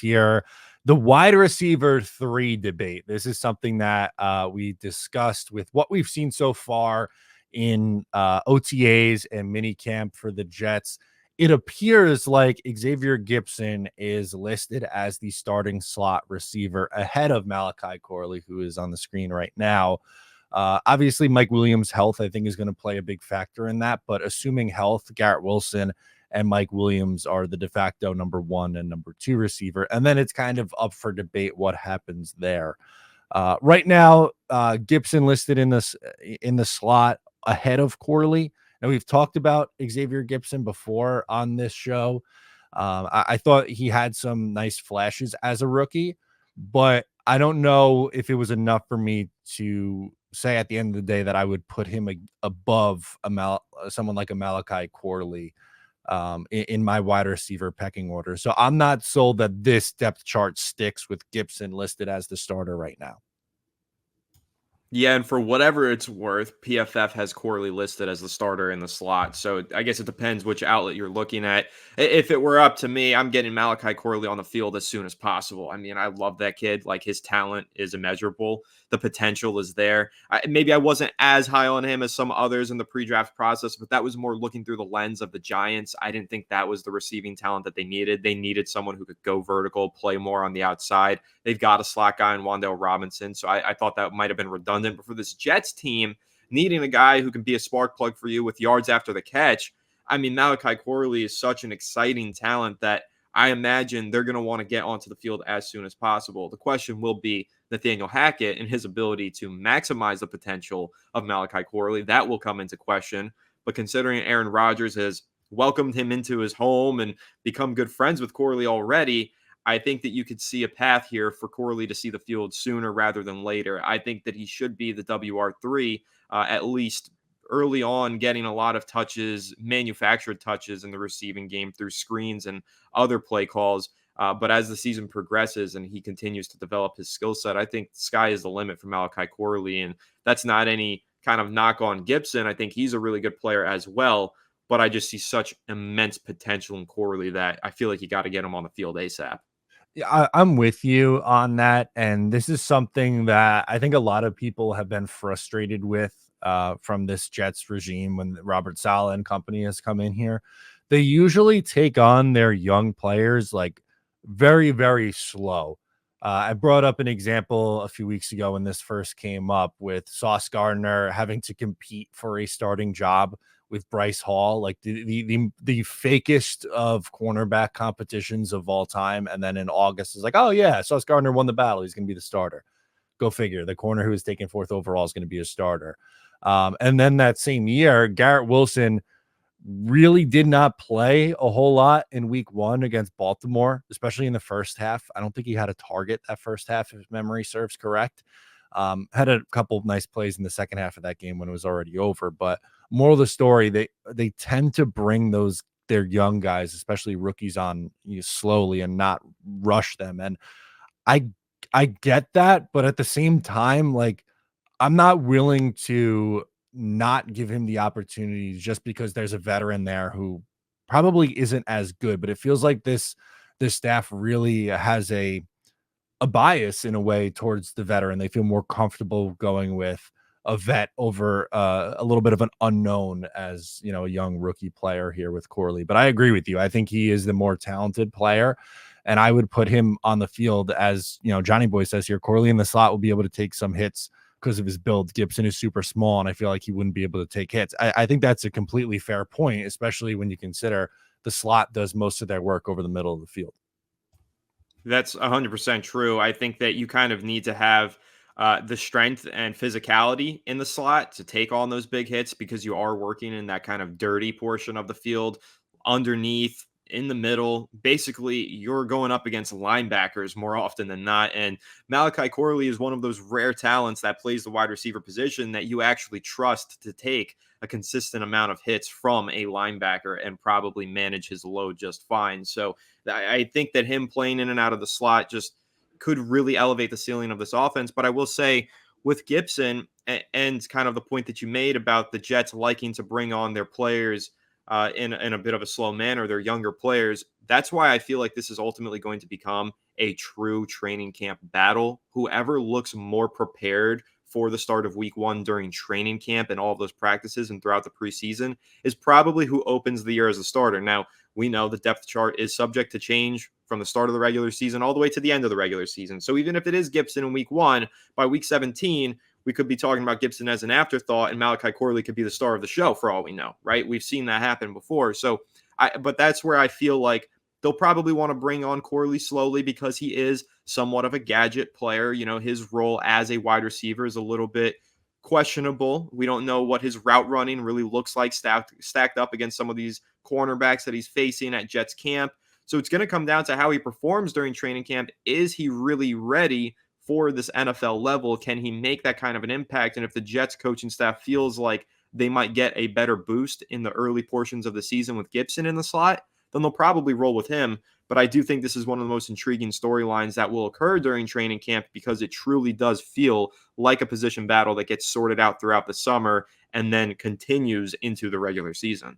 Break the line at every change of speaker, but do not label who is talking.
here. The wide receiver 3 debate. This is something that we discussed with what we've seen so far in OTAs and minicamp for the Jets. It appears like Xavier Gipson is listed as the starting slot receiver ahead of Malachi Corley, who is on the screen right now. Obviously, Mike Williams' health, I think, is going to play a big factor in that. But assuming health, Garrett Wilson and Mike Williams are the de facto number 1 and number 2 receiver. And then it's kind of up for debate what happens there. Right now, Gipson listed in the slot ahead of Corley. And we've talked about Xavier Gipson before on this show. I thought he had some nice flashes as a rookie, but I don't know if it was enough for me to say at the end of the day that I would put him above someone like a Malachi Corley in my wide receiver pecking order. So I'm not sold that this depth chart sticks with Gipson listed as the starter right now.
Yeah, and for whatever it's worth, PFF has Corley listed as the starter in the slot. So I guess it depends which outlet you're looking at. If it were up to me, I'm getting Malachi Corley on the field as soon as possible. I mean, I love that kid. Like, his talent is immeasurable. The potential is there. Maybe I wasn't as high on him as some others in the pre-draft process, but that was more looking through the lens of the Giants. I didn't think that was the receiving talent that they needed. They needed someone who could go vertical, play more on the outside. They've got a slot guy in Wan'Dale Robinson, so I thought that might have been redundant. But for this Jets team, needing a guy who can be a spark plug for you with yards after the catch, I mean, Malachi Corley is such an exciting talent that I imagine they're going to want to get onto the field as soon as possible. The question will be Nathaniel Hackett and his ability to maximize the potential of Malachi Corley. That will come into question. But considering Aaron Rodgers has welcomed him into his home and become good friends with Corley already, I think that you could see a path here for Corley to see the field sooner rather than later. I think that he should be the WR3 at least early on, getting a lot of touches, manufactured touches in the receiving game through screens and other play calls. But as the season progresses and he continues to develop his skill set, I think the sky is the limit for Malachi Corley. And that's not any kind of knock on Gipson. I think he's a really good player as well. But I just see such immense potential in Corley that I feel like you got to get him on the field ASAP.
Yeah, I'm with you on that. And this is something that I think a lot of people have been frustrated with from this Jets regime when Robert Saleh and company has come in here. They usually take on their young players like very, very slow. I brought up an example a few weeks ago when this first came up with Sauce Gardner having to compete for a starting job with Bryce Hall, like the fakest of cornerback competitions of all time. And then in August is like, oh yeah, Sauce Gardner won the battle. He's going to be the starter. Go figure. The corner who was taken 4th overall is going to be a starter. And then that same year, Garrett Wilson really did not play a whole lot in week 1 against Baltimore, especially in the first half. I don't think he had a target that first half, if memory serves correct. Had a couple of nice plays in the second half of that game when it was already over. But moral of the story, they tend to bring their young guys, especially rookies, on slowly and not rush them. And I get that, but at the same time, like, I'm not willing to not give him the opportunity just because there's a veteran there who probably isn't as good. But it feels like this staff really has a bias in a way towards the veteran. They feel more comfortable going with a vet over a little bit of an unknown as, a young rookie player here with Corley. But I agree with you. I think he is the more talented player, and I would put him on the field as, Johnny Boy says here, Corley in the slot will be able to take some hits because of his build. Gipson is super small, and I feel like he wouldn't be able to take hits. I think that's a completely fair point, especially when you consider the slot does most of their work over the middle of the field.
That's 100% true. I think that you kind of need to have the strength and physicality in the slot to take on those big hits because you are working in that kind of dirty portion of the field underneath, in the middle. Basically, you're going up against linebackers more often than not. And Malachi Corley is one of those rare talents that plays the wide receiver position that you actually trust to take a consistent amount of hits from a linebacker and probably manage his load just fine. So I think that him playing in and out of the slot just could really elevate the ceiling of this offense. But I will say with Gipson and kind of the point that you made about the Jets liking to bring on their players in a bit of a slow manner, their younger players, that's why I feel like this is ultimately going to become a true training camp battle. Whoever looks more prepared for the start of week 1 during training camp and all of those practices and throughout the preseason is probably who opens the year as a starter. Now, we know the depth chart is subject to change from the start of the regular season all the way to the end of the regular season. So even if it is Gibson in week 1, by week 17, we could be talking about Gibson as an afterthought, and Malachi Corley could be the star of the show for all we know, right? We've seen that happen before. But that's where I feel like they'll probably want to bring on Corley slowly because he is somewhat of a gadget player. You know, his role as a wide receiver is a little bit questionable. We don't know what his route running really looks like stacked up against some of these cornerbacks that he's facing at Jets camp. So it's going to come down to how he performs during training camp. Is he really ready for this NFL level? Can he make that kind of an impact? And if the Jets coaching staff feels like they might get a better boost in the early portions of the season with Gibson in the slot, then they'll probably roll with him. But I do think this is one of the most intriguing storylines that will occur during training camp because it truly does feel like a position battle that gets sorted out throughout the summer and then continues into the regular season.